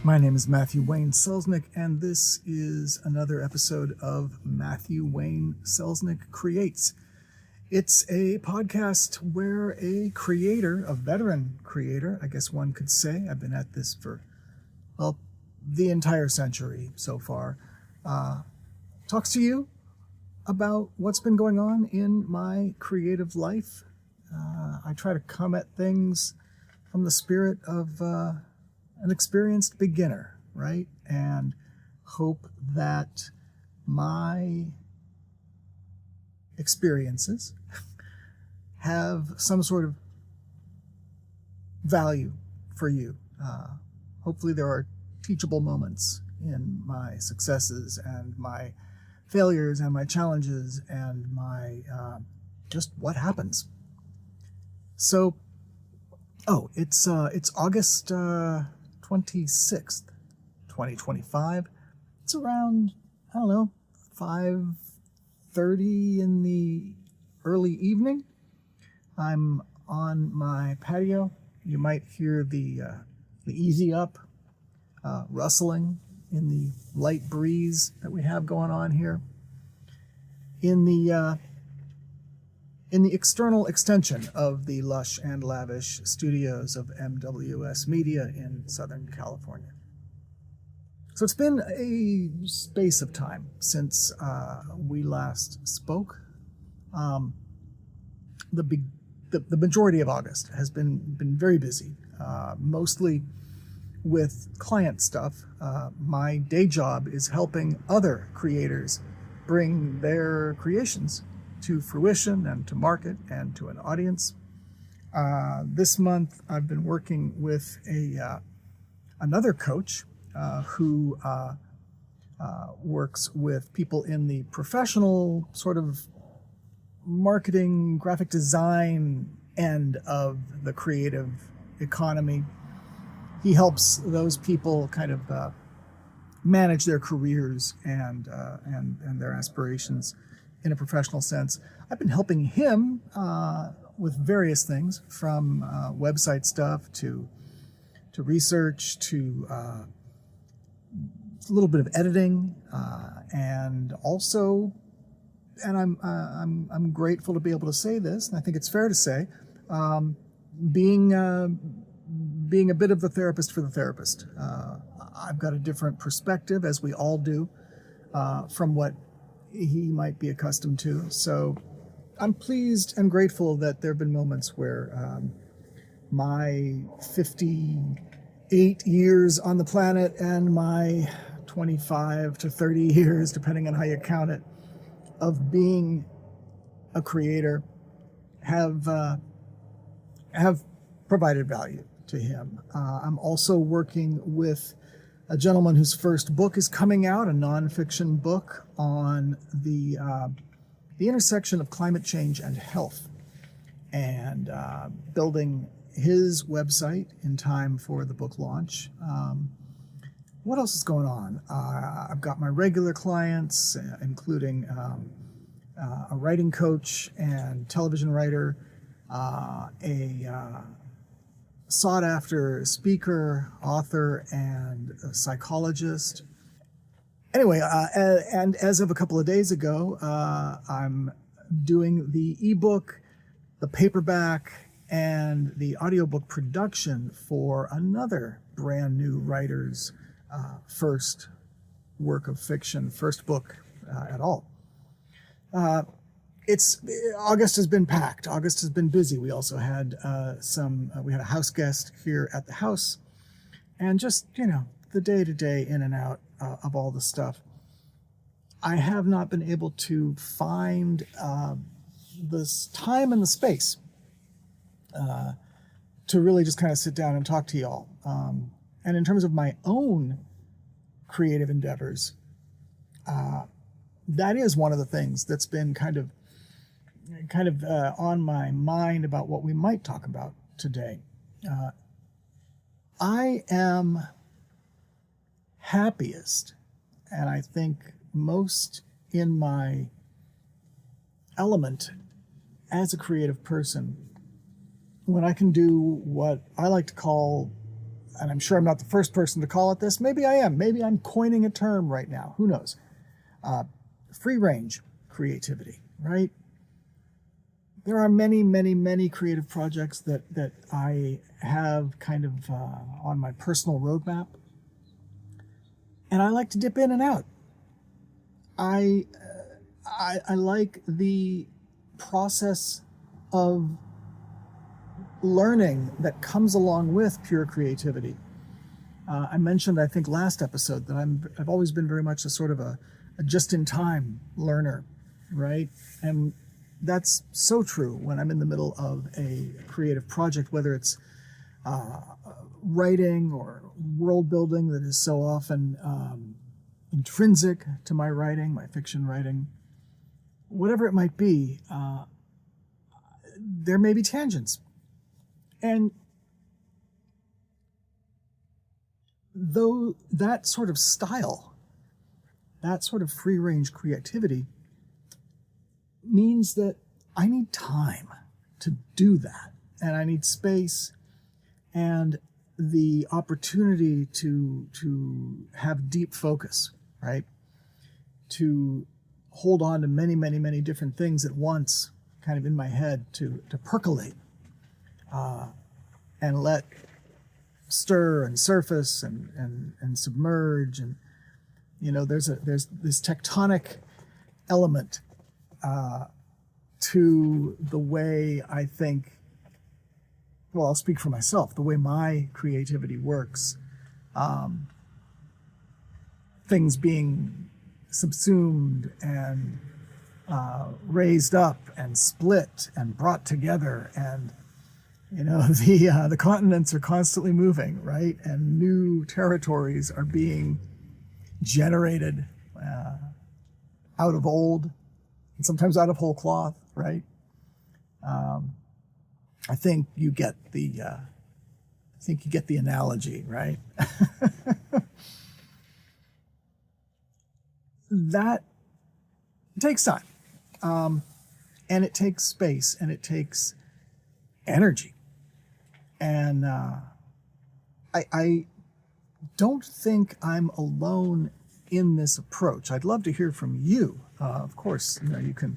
My name is Matthew Wayne Selznick, and this is another episode of Matthew Wayne Selznick Creates. It's a podcast where a creator, a veteran creator, I guess one could say, I've been at this for, well, the entire century so far, talks to you about what's been going on in my creative life. I try to come at things from the spirit of an experienced beginner, right? And hope that my experiences have some sort of value for you. Hopefully there are teachable moments in my successes and my failures and my challenges and my just what happens. So, it's August 26th, 2025. It's around, 5:30 in the early evening. I'm on my patio. You might hear the easy up rustling in the light breeze that we have going on here. In the external extension of the lush and lavish studios of MWS Media in Southern California. So it's been a space of time since we last spoke. The majority of August has been very busy, mostly with client stuff. My day job is helping other creators bring their creations to fruition and to market and to an audience. This month I've been working with another coach who works with people in the professional sort of marketing, graphic design end of the creative economy. He helps those people kind of manage their careers and their aspirations in a professional sense. I've been helping him with various things, from website stuff to research to a little bit of editing, and also, and I'm grateful to be able to say this, and I think it's fair to say, being a bit of the therapist for the therapist. I've got a different perspective, as we all do, from what he might be accustomed to. So I'm pleased and grateful that there have been moments where my 58 years on the planet and my 25 to 30 years, depending on how you count it, of being a creator have provided value to him. I'm also working with a gentleman whose first book is coming out, a nonfiction book on the intersection of climate change and health, and building his website in time for the book launch. What else is going on? I've got my regular clients, including a writing coach and television writer, a sought-after speaker, author, and a psychologist. Anyway, and as of a couple of days ago, I'm doing the ebook, the paperback, and the audiobook production for another brand new writer's first work of fiction, first book at all. August has been packed. August has been busy. We also had we had a house guest here at the house, and just, the day-to-day in and out of all the stuff. I have not been able to find this time and the space to really just kind of sit down and talk to y'all. And in terms of my own creative endeavors, that is one of the things that's been kind of on my mind about what we might talk about today. I am happiest, and I think most in my element as a creative person when I can do what I like to call and I'm sure I'm not the first person to call it this. Maybe I am. Maybe I'm coining a term right now. Who knows? Free range creativity, right? There are many, many, many creative projects that I have kind of on my personal roadmap. And I like to dip in and out. I like the process of learning that comes along with pure creativity. I mentioned, I think, last episode that I've always been very much a sort of a just-in-time learner, right? And that's so true when I'm in the middle of a creative project, whether it's writing or world building that is so often intrinsic to my writing, my fiction writing, whatever it might be, there may be tangents. And though that sort of style, that sort of free-range creativity means that I need time to do that, and I need space and the opportunity to have deep focus, right? To hold on to many, many, many different things at once, kind of in my head, to percolate and let stir and surface and submerge. And there's this tectonic element to the way I think. Well, I'll speak for myself. The way my creativity works, things being subsumed and raised up and split and brought together, and the continents are constantly moving, right? And new territories are being generated out of old, and sometimes out of whole cloth, right? I think you get the analogy, right? That takes time, and it takes space, and it takes energy, and I don't think I'm alone in this approach. I'd love to hear from you. Of course, you can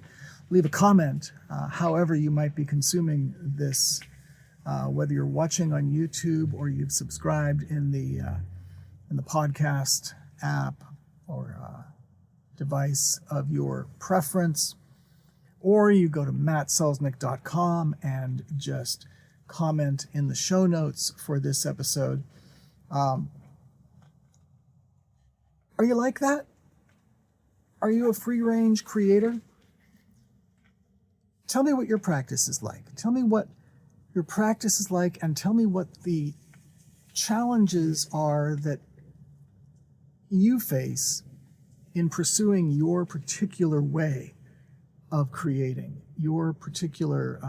leave a comment, however you might be consuming this, whether you're watching on YouTube or you've subscribed in the podcast app or device of your preference, or you go to mattselznick.com and just comment in the show notes for this episode. Are you like that? Are you a free-range creator? Tell me what your practice is like. Tell me what your practice is like, and tell me what the challenges are that you face in pursuing your particular way of creating, your particular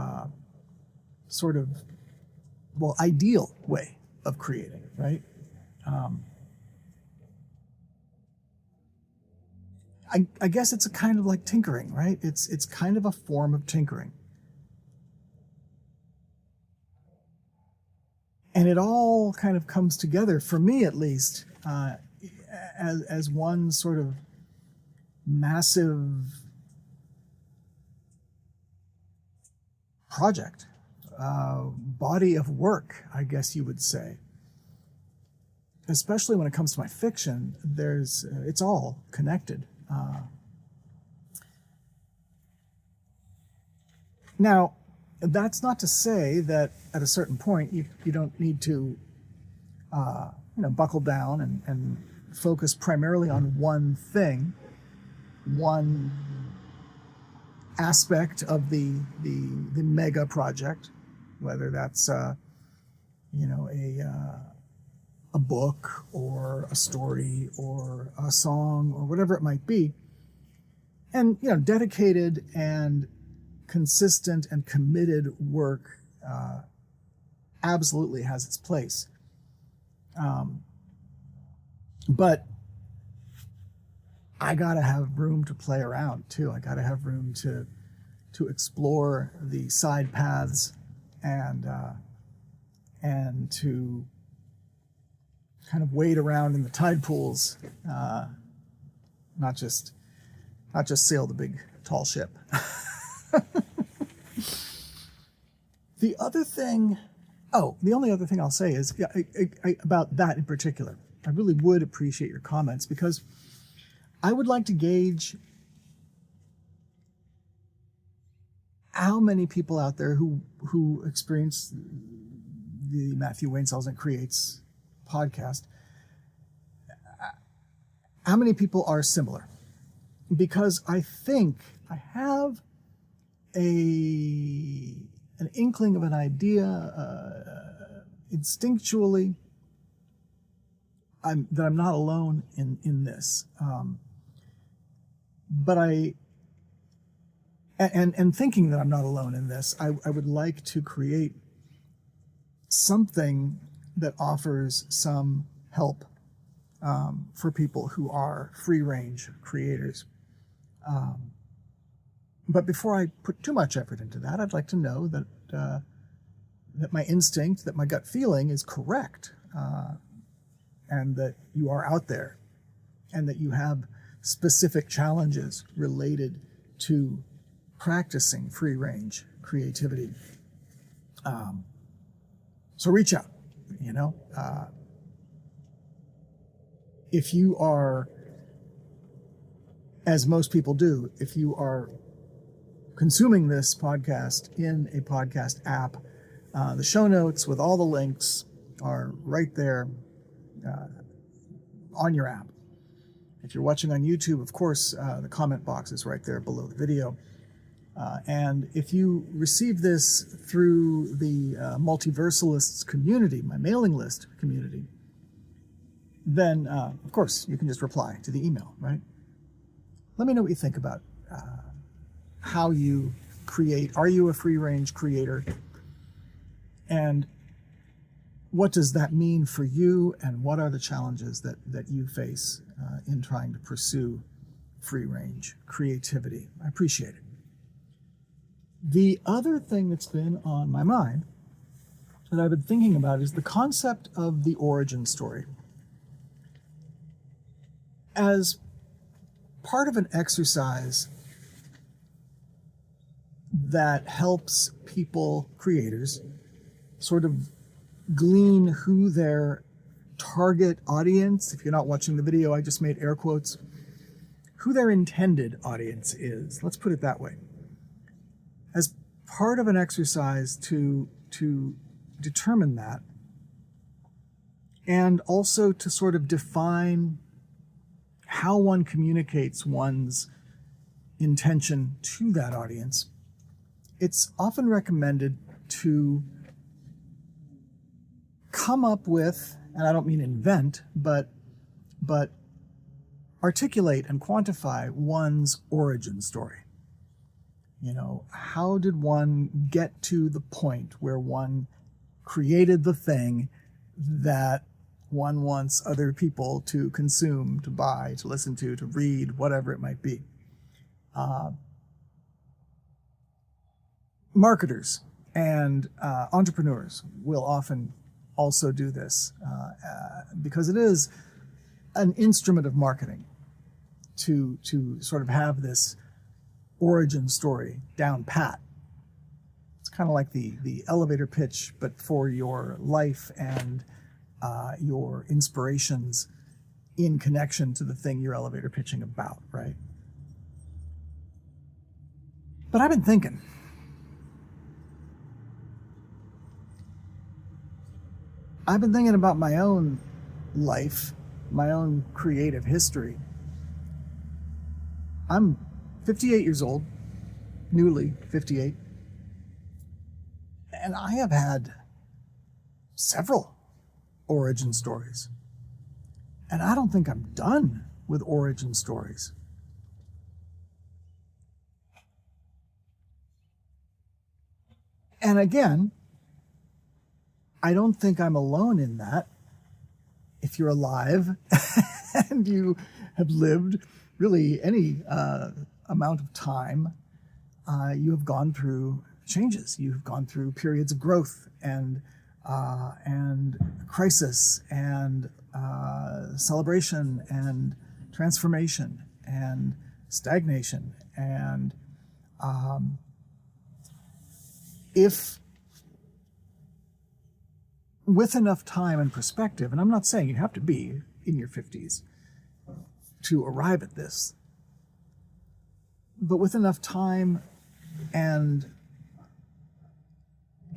ideal way of creating, right? I guess it's a kind of like tinkering, right? It's kind of a form of tinkering. And it all kind of comes together, for me at least, as one sort of massive project, body of work, I guess you would say. Especially when it comes to my fiction, it's all connected. Now, that's not to say that at a certain point you don't need to buckle down and focus primarily on one thing, one aspect of the mega project, whether that's a book or a story or a song or whatever it might be. And dedicated and consistent and committed work absolutely has its place. But I gotta have room to play around too. I gotta have room to explore the side paths and to kind of wade around in the tide pools, not just sail the big tall ship. The only other thing I'll say is about that in particular. I really would appreciate your comments, because I would like to gauge how many people out there who experience the Matthew Wayne Selznick Creates podcast, how many people are similar. Because I think I have an inkling of an idea instinctually that I'm not alone in this. And thinking that I'm not alone in this, I would like to create something that offers some help for people who are free-range creators. But before I put too much effort into that, I'd like to know that my instinct, that my gut feeling is correct, and that you are out there, and that you have specific challenges related to practicing free-range creativity. So reach out, if you are, as most people do, if you are consuming this podcast in a podcast app, the show notes with all the links are right there on your app. If you're watching on YouTube, of course, the comment box is right there below the video. And if you receive this through the Multiversalists community, my mailing list community, then, of course, you can just reply to the email, right? Let me know what you think about how you create. Are you a free-range creator? And what does that mean for you? And what are the challenges that you face in trying to pursue free-range creativity? I appreciate it. The other thing that's been on my mind that I've been thinking about is the concept of the origin story. As part of an exercise that helps people, creators, sort of glean who their target audience, if you're not watching the video, I just made air quotes, who their intended audience is. Let's put it that way. As part of an exercise to determine that, and also to sort of define how one communicates one's intention to that audience, it's often recommended to come up with, and I don't mean invent, but articulate and quantify one's origin story. How did one get to the point where one created the thing that one wants other people to consume, to buy, to listen to read, whatever it might be? Marketers and entrepreneurs will often also do this because it is an instrument of marketing to sort of have this origin story down pat. It's kind of like the elevator pitch, but for your life and your inspirations in connection to the thing you're elevator pitching about, right? But I've been thinking, about my own life, my own creative history. I'm 58 years old, newly 58, and I have had several origin stories. And I don't think I'm done with origin stories. And again, I don't think I'm alone in that. If you're alive and you have lived really any amount of time, you have gone through changes. You've gone through periods of growth and crisis and celebration and transformation and stagnation. And if with enough time and perspective, and I'm not saying you have to be in your 50s to arrive at this, but with enough time and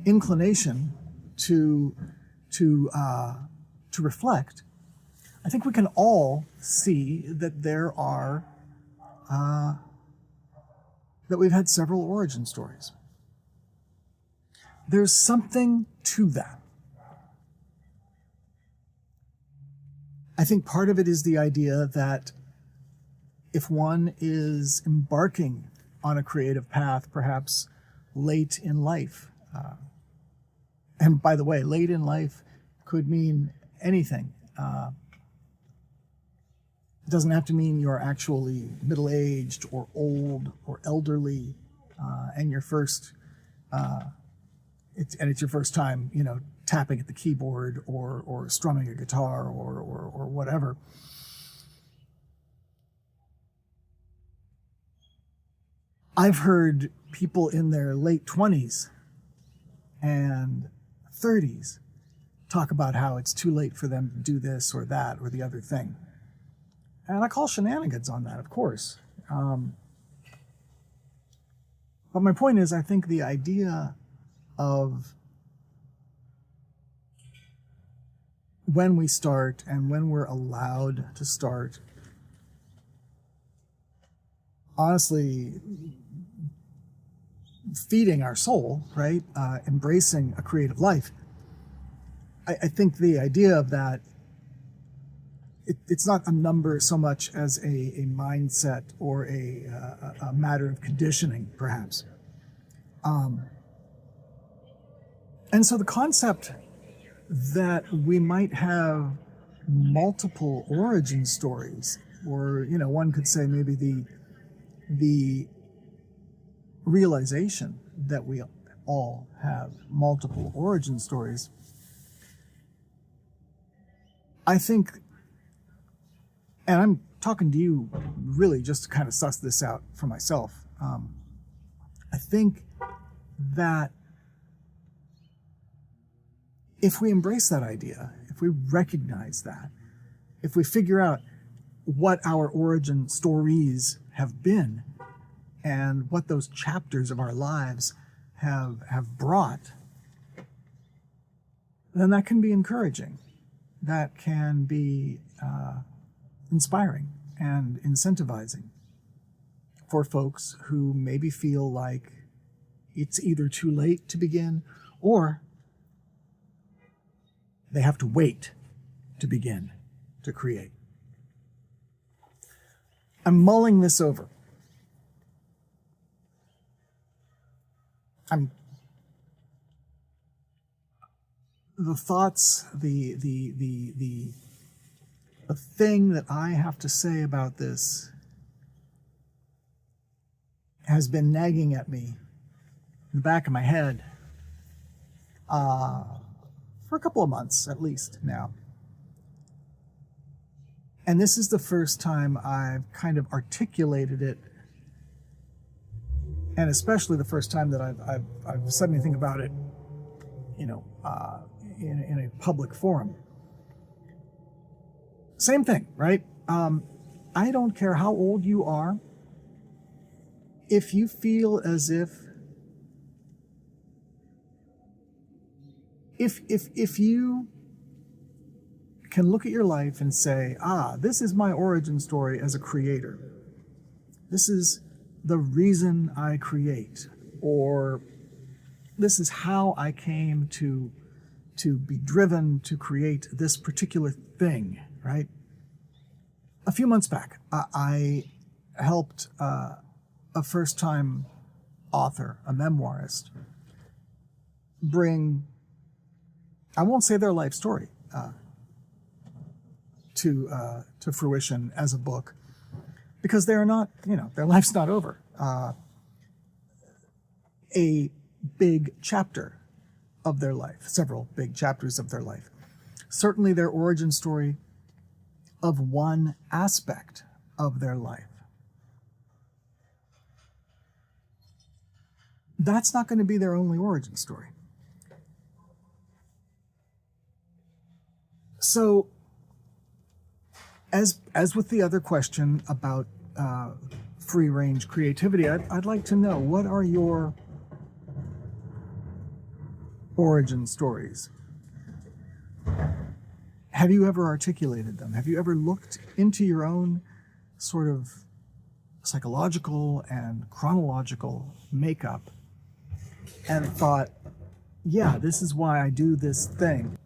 inclination to reflect, I think we can all see that that we've had several origin stories. There's something to that. I think part of it is the idea that if one is embarking on a creative path, perhaps late in life, and by the way, late in life could mean anything. It doesn't have to mean you're actually middle-aged or old or elderly, and your first, it's your first time, tapping at the keyboard or strumming a guitar or whatever. I've heard people in their late 20s and 30s talk about how it's too late for them to do this or that or the other thing. And I call shenanigans on that, of course. But my point is, I think the idea of when we start and when we're allowed to start, honestly, feeding our soul, right? Embracing a creative life. I think the idea of that, it's not a number so much as a mindset or a matter of conditioning, perhaps. And so the concept that we might have multiple origin stories, or one could say maybe the realization that we all have multiple origin stories, I think, and I'm talking to you really just to kind of suss this out for myself, I think that if we embrace that idea, if we recognize that, if we figure out what our origin stories have been and what those chapters of our lives have brought, then that can be encouraging. That can be inspiring and incentivizing for folks who maybe feel like it's either too late to begin or they have to wait to begin to create. I'm mulling this over. The thoughts, the thing that I have to say about this has been nagging at me in the back of my head for a couple of months at least now. And this is the first time I've kind of articulated it, and especially the first time that I've said anything about it, in a public forum. Same thing, right? I don't care how old you are. If you feel as if you can look at your life and say, this is my origin story as a creator. This is the reason I create, or this is how I came to be driven to create this particular thing, right? A few months back, I helped a first-time author, a memoirist, bring, I won't say their life story, to fruition as a book, because they're not, their life's not over. A big chapter of their life, several big chapters of their life. Certainly their origin story of one aspect of their life. That's not going to be their only origin story. So, as with the other question about free-range creativity, I'd like to know, what are your origin stories? Have you ever articulated them? Have you ever looked into your own sort of psychological and chronological makeup and thought, yeah, this is why I do this thing.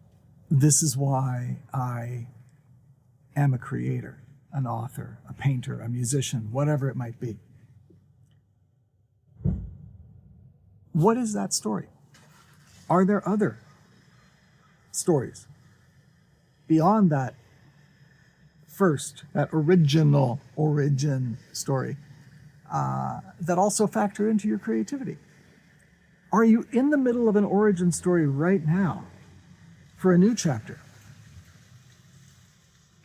This is why I am a creator, an author, a painter, a musician, whatever it might be. What is that story? Are there other stories beyond that original origin story that also factor into your creativity? Are you in the middle of an origin story right now for a new chapter?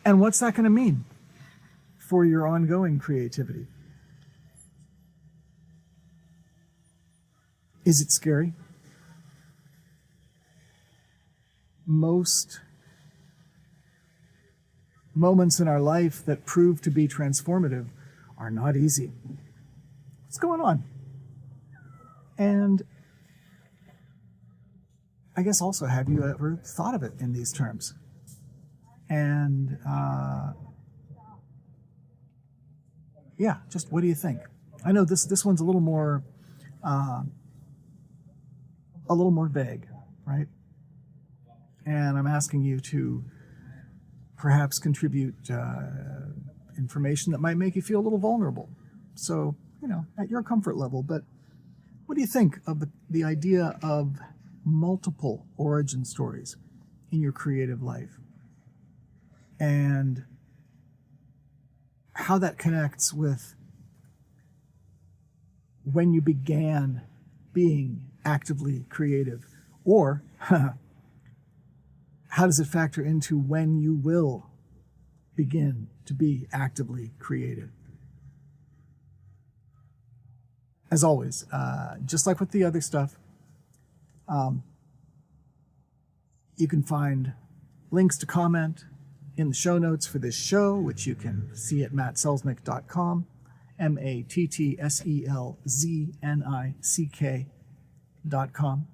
And what's that going to mean for your ongoing creativity? Is it scary? Most moments in our life that prove to be transformative are not easy. What's going on? And I guess also, have you ever thought of it in these terms? And just what do you think? I know this one's a little more vague, right? And I'm asking you to perhaps contribute information that might make you feel a little vulnerable. So, at your comfort level. But what do you think of the idea of multiple origin stories in your creative life? And how that connects with when you began being actively creative, or how does it factor into when you will begin to be actively creative? As always, just like with the other stuff, you can find links to comment in the show notes for this show, which you can see at mattselznick.com, mattselznick.com.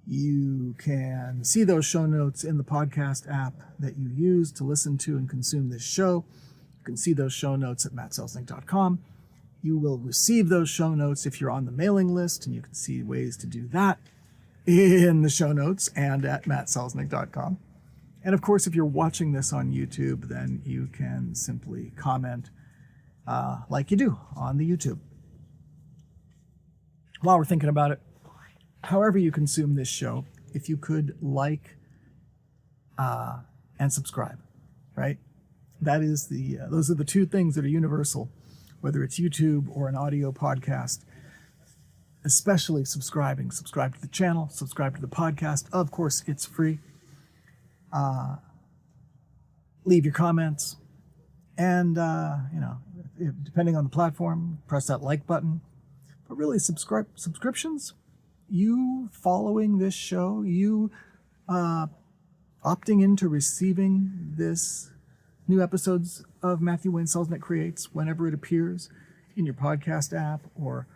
You can see those show notes in the podcast app that you use to listen to and consume this show. You can see those show notes at mattselznick.com. You will receive those show notes if you're on the mailing list, and you can see ways to do that in the show notes and at mattselznick.com. And of course, if you're watching this on YouTube, then you can simply comment like you do on the YouTube. While we're thinking about it, however you consume this show, if you could like and subscribe, right? That is those are the two things that are universal, whether it's YouTube or an audio podcast. Especially subscribing. Subscribe to the channel, subscribe to the podcast. Of course, it's free. Leave your comments. And, depending on the platform, press that like button. But really, subscriptions, you following this show, you opting into receiving this new episodes of Matthew Wayne Selznick Creates whenever it appears in your podcast app or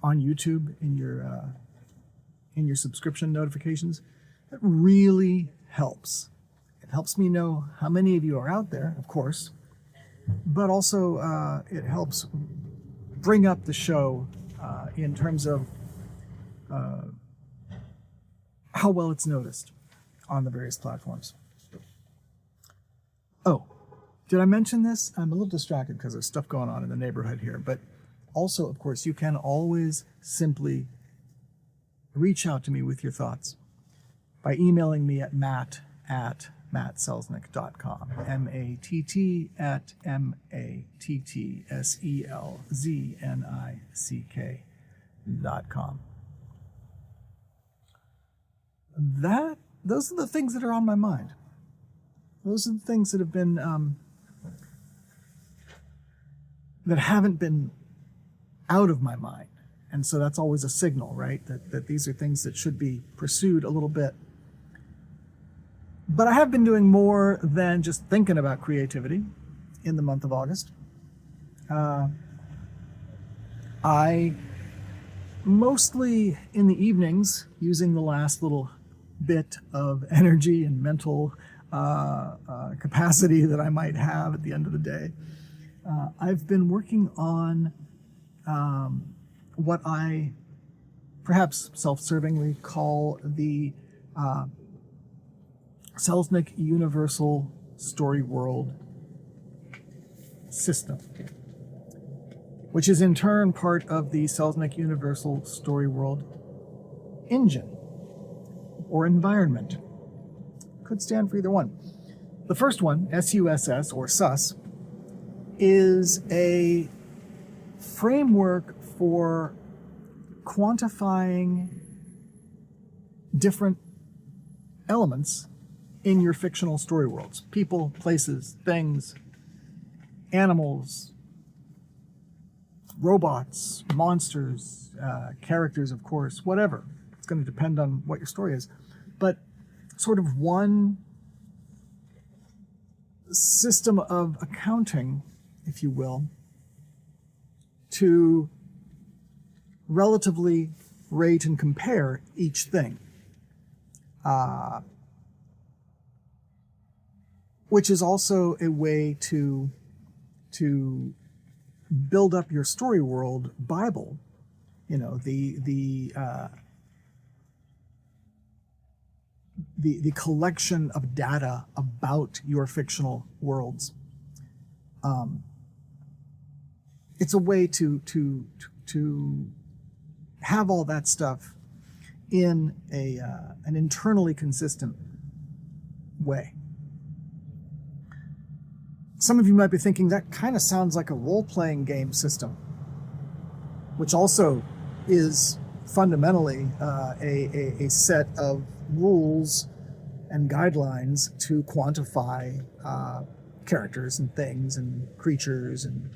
on YouTube in your subscription notifications. That really helps. It helps me know how many of you are out there, of course, but also it helps bring up the show in terms of how well it's noticed on the various platforms. Oh, did I mention this? I'm a little distracted because there's stuff going on in the neighborhood here, but also, of course, you can always simply reach out to me with your thoughts by emailing me at matt@mattselznick.com, matt@mattselznick.com. Those are the things that are on my mind. Those are the things that have been that haven't been out of my mind. And so that's always a signal, right? That these are things that should be pursued a little bit. But I have been doing more than just thinking about creativity in the month of August. I mostly in the evenings, using the last little bit of energy and mental capacity that I might have at the end of the day, I've been working on what I perhaps self-servingly call the Selznick Universal Storyworld system, which is in turn part of the Selznick Universal Storyworld engine or environment. Could stand for either one. The first one, SUSS or SUS, is a framework for quantifying different elements in your fictional story worlds. People, places, things, animals, robots, monsters, characters, of course, whatever. It's going to depend on what your story is. But sort of one system of accounting, if you will, to relatively rate and compare each thing. Which is also a way to build up your story world Bible, the collection of data about your fictional worlds. It's a way to have all that stuff in an internally consistent way. Some of you might be thinking that kind of sounds like a role-playing game system, which also is fundamentally a set of rules and guidelines to quantify characters and things and creatures and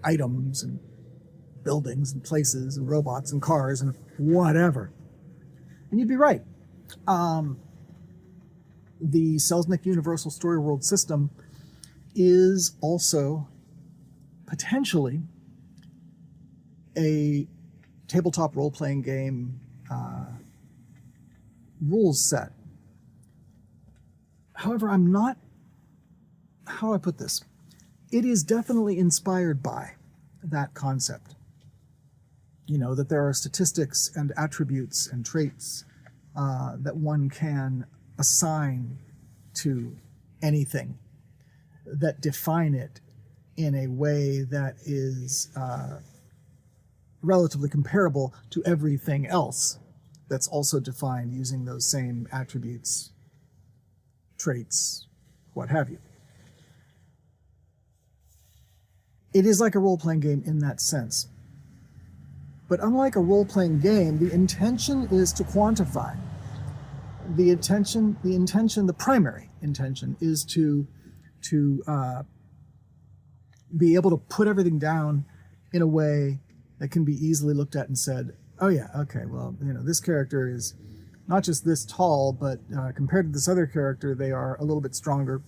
items and buildings and places and robots and cars and whatever. And you'd be right. The Selznick Universal Storyworld system is also potentially a tabletop role-playing game rules set. However, I'm not, how do I put this? It is definitely inspired by that concept. That there are statistics and attributes and traits that one can assign to anything that define it in a way that is relatively comparable to everything else that's also defined using those same attributes, traits, what have you. It is like a role-playing game in that sense. But unlike a role-playing game, the intention is to quantify. The primary intention is to be able to put everything down in a way that can be easily looked at and said, oh yeah, okay, well, this character is not just this tall, but compared to this other character, they are a little bit stronger.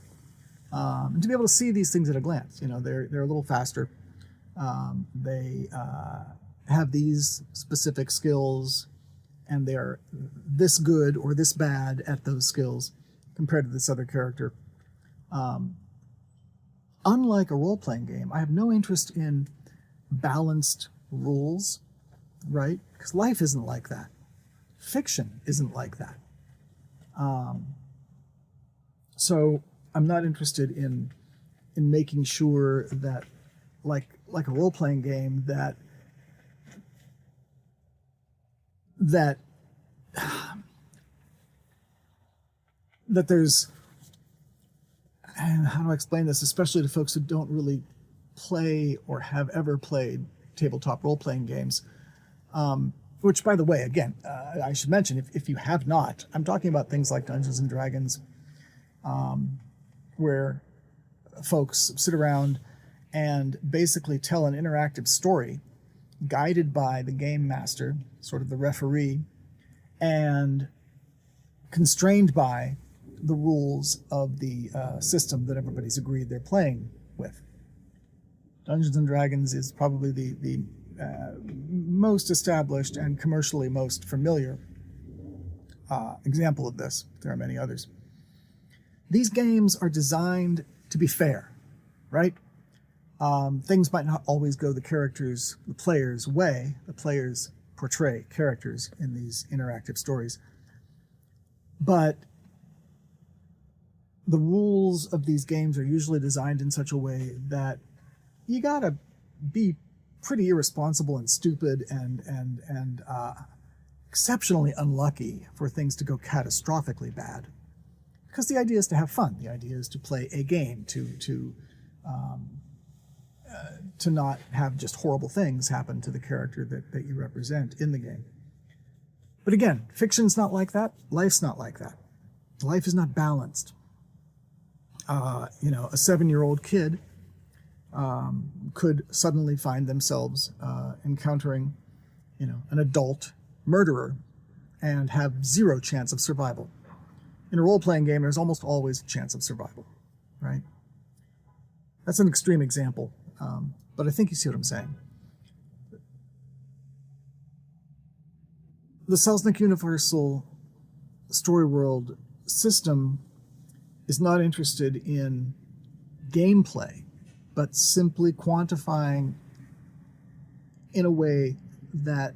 And to be able to see these things at a glance, they're a little faster. They have these specific skills, and they're this good or this bad at those skills compared to this other character. Unlike a role-playing game, I have no interest in balanced rules, right? Because life isn't like that. Fiction isn't like that. So I'm not interested in making sure that, like a role-playing game, that there's, and how do I explain this, especially to folks who don't really play or have ever played tabletop role-playing games, which, by the way, again, I should mention, if you have not, I'm talking about things like Dungeons & Dragons, where folks sit around and basically tell an interactive story guided by the game master, sort of the referee, and constrained by the rules of the system that everybody's agreed they're playing with. Dungeons and Dragons is probably the most established and commercially most familiar example of this. There are many others. These games are designed to be fair, right? Things might not always go the player's way. The players portray characters in these interactive stories. But the rules of these games are usually designed in such a way that you gotta be pretty irresponsible and stupid and exceptionally unlucky for things to go catastrophically bad. Because the idea is to have fun. The idea is to play a game, to not have just horrible things happen to the character that you represent in the game. But again, fiction's not like that. Life's not like that. Life is not balanced. A 7-year-old kid could suddenly find themselves encountering, an adult murderer and have zero chance of survival. In a role-playing game, there's almost always a chance of survival, right? That's an extreme example, but I think you see what I'm saying. The Selznick Universal Storyworld system is not interested in gameplay, but simply quantifying in a way that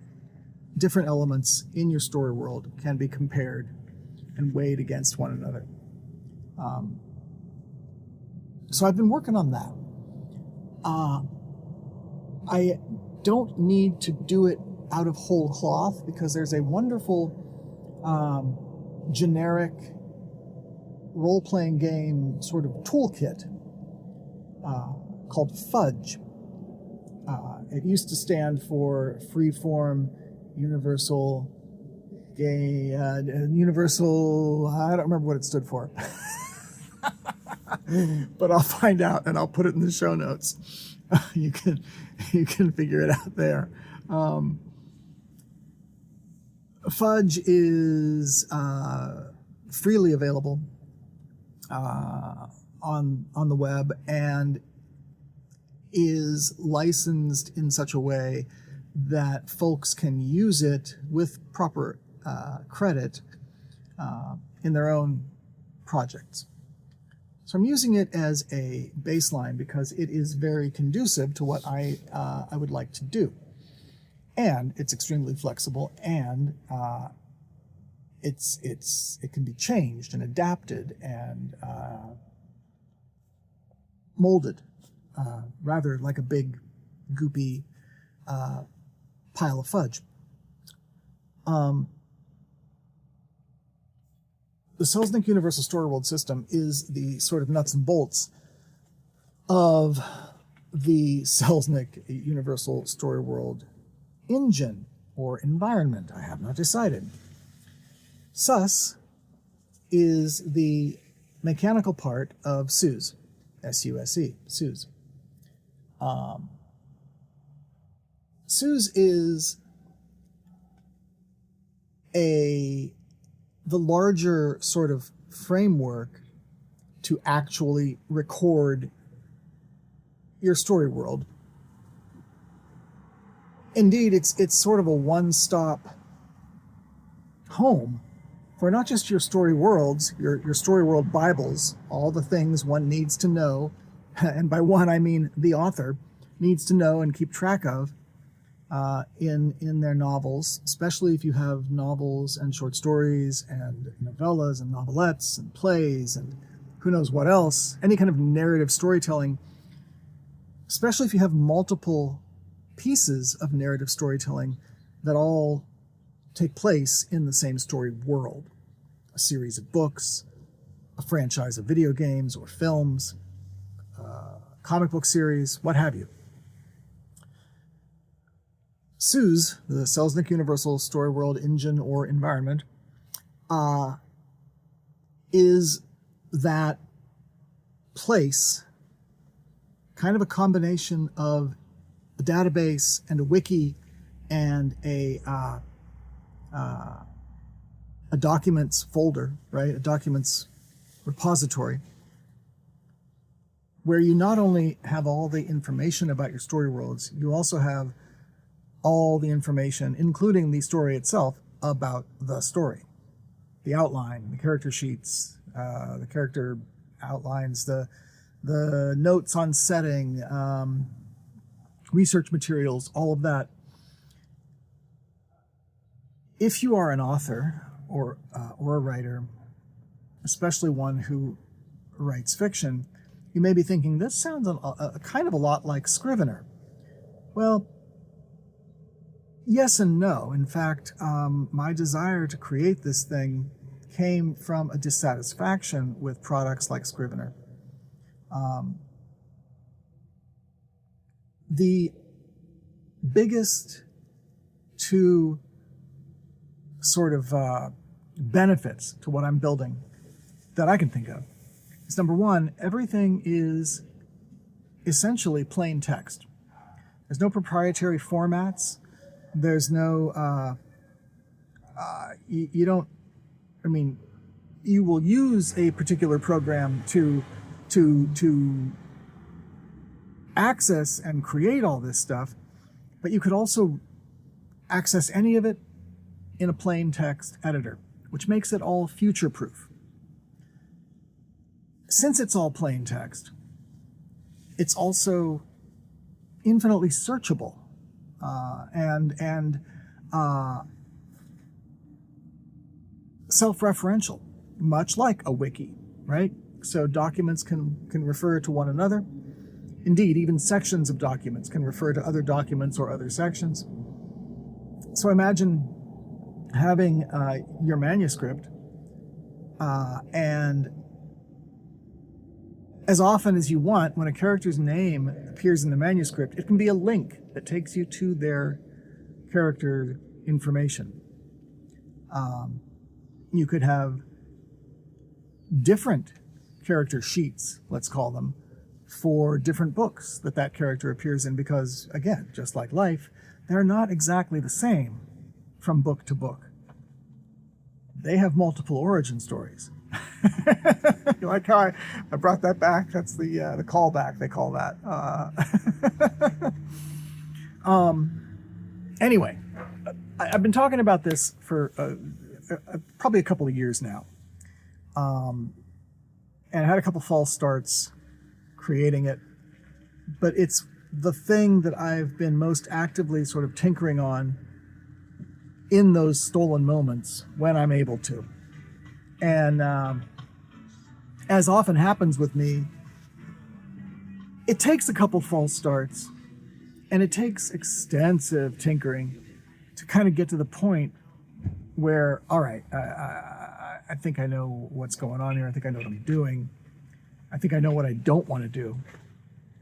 different elements in your story world can be compared and weighed against one another. So I've been working on that. I don't need to do it out of whole cloth because there's a wonderful generic role-playing game sort of toolkit called Fudge. It used to stand for Freeform Universal Universal, I don't remember what it stood for. But I'll find out and I'll put it in the show notes. You can figure it out there. Fudge is freely available on the web and is licensed in such a way that folks can use it with proper credit in their own projects. So I'm using it as a baseline because it is very conducive to what I would like to do. And it's extremely flexible, and it can be changed and adapted and molded, rather like a big goopy pile of fudge. The Selznick Universal Storyworld system is the sort of nuts and bolts of the Selznick Universal Storyworld engine or environment. I have not decided. Sus is the mechanical part of SUSE, S-U-S-E, SUSE. SUSE is the larger sort of framework to actually record your story world. Indeed, it's sort of a one-stop home for not just your story worlds, your story world Bibles, all the things one needs to know, and by one I mean the author, needs to know and keep track of in their novels, especially if you have novels and short stories and novellas and novelettes and plays and who knows what else, any kind of narrative storytelling, especially if you have multiple pieces of narrative storytelling that all take place in the same story world. A series of books, a franchise of video games or films, comic book series, what have you. SUSE, the Selznick Universal Storyworld engine or environment, is that place, kind of a combination of a database and a wiki and a documents folder, right? A documents repository, where you not only have all the information about your story worlds, you also have all the information, including the story itself, about the story. The outline, the character sheets, the character outlines, the notes on setting, research materials, all of that. If you are an author or a writer, especially one who writes fiction, you may be thinking, this sounds a kind of a lot like Scrivener. Well, yes and no. In fact, my desire to create this thing came from a dissatisfaction with products like Scrivener. The biggest two sort of benefits to what I'm building that I can think of is, number one, everything is essentially plain text. There's no proprietary formats. There's no, you don't, I mean, you will use a particular program to access and create all this stuff, but you could also access any of it in a plain text editor, which makes it all future-proof. Since it's all plain text, it's also infinitely searchable and self-referential, much like a wiki, right? So documents can refer to one another. Indeed, even sections of documents can refer to other documents or other sections. So imagine having your manuscript, and as often as you want, when a character's name appears in the manuscript, it can be a link that takes you to their character information. You could have different character sheets, let's call them, for different books that character appears in, because, again, just like life, they're not exactly the same from book to book. They have multiple origin stories. You like how I brought that back? That's the callback, they call that. Anyway, I've been talking about this for probably a couple of years now. And I had a couple false starts creating it, but it's the thing that I've been most actively sort of tinkering on in those stolen moments when I'm able to. And as often happens with me, it takes a couple false starts and it takes extensive tinkering to kind of get to the point where, all right, I think I know what's going on here. I think I know what I'm doing. I think I know what I don't want to do.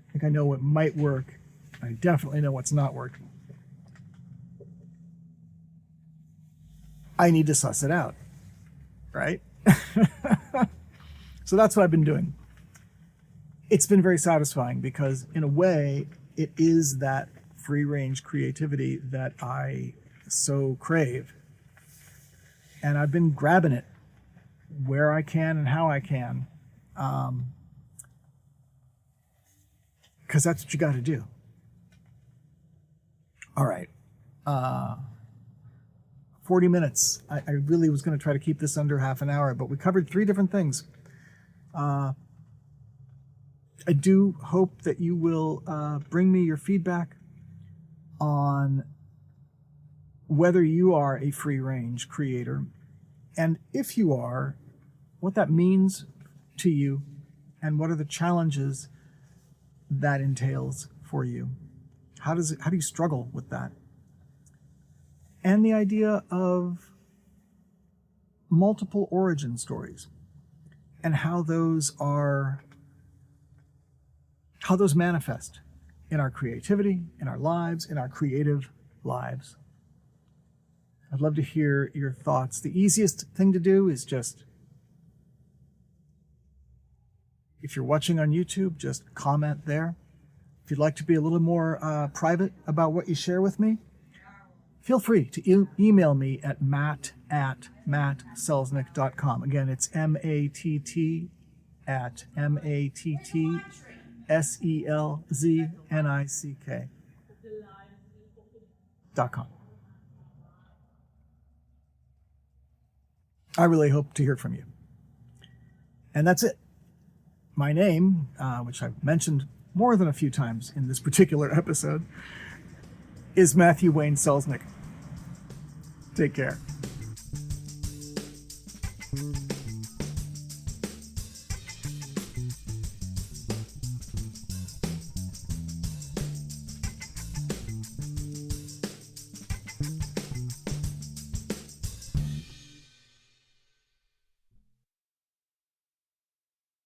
I think I know what might work. I definitely know what's not working. I need to suss it out, right? So that's what I've been doing. It's been very satisfying because, in a way, it is that free-range creativity that I so crave. And I've been grabbing it where I can and how I can, because that's what you got to do. All right. 40 minutes. I really was going to try to keep this under half an hour, but we covered 3 different things. I do hope that you will bring me your feedback on whether you are a free-range creator, and if you are, what that means to you, and what are the challenges that entails for you. How do you struggle with that? And the idea of multiple origin stories and how those manifest in our creativity, in our lives, in our creative lives. I'd love to hear your thoughts. The easiest thing to do is just If you're watching on YouTube, just comment there. If you'd like to be a little more private about what you share with me, feel free to email me at matt@mattselznick.com. Again, it's matt@mattselznick.com. I really hope to hear from you. And that's it. My name, which I've mentioned more than a few times in this particular episode, is Matthew Wayne Selznick. Take care.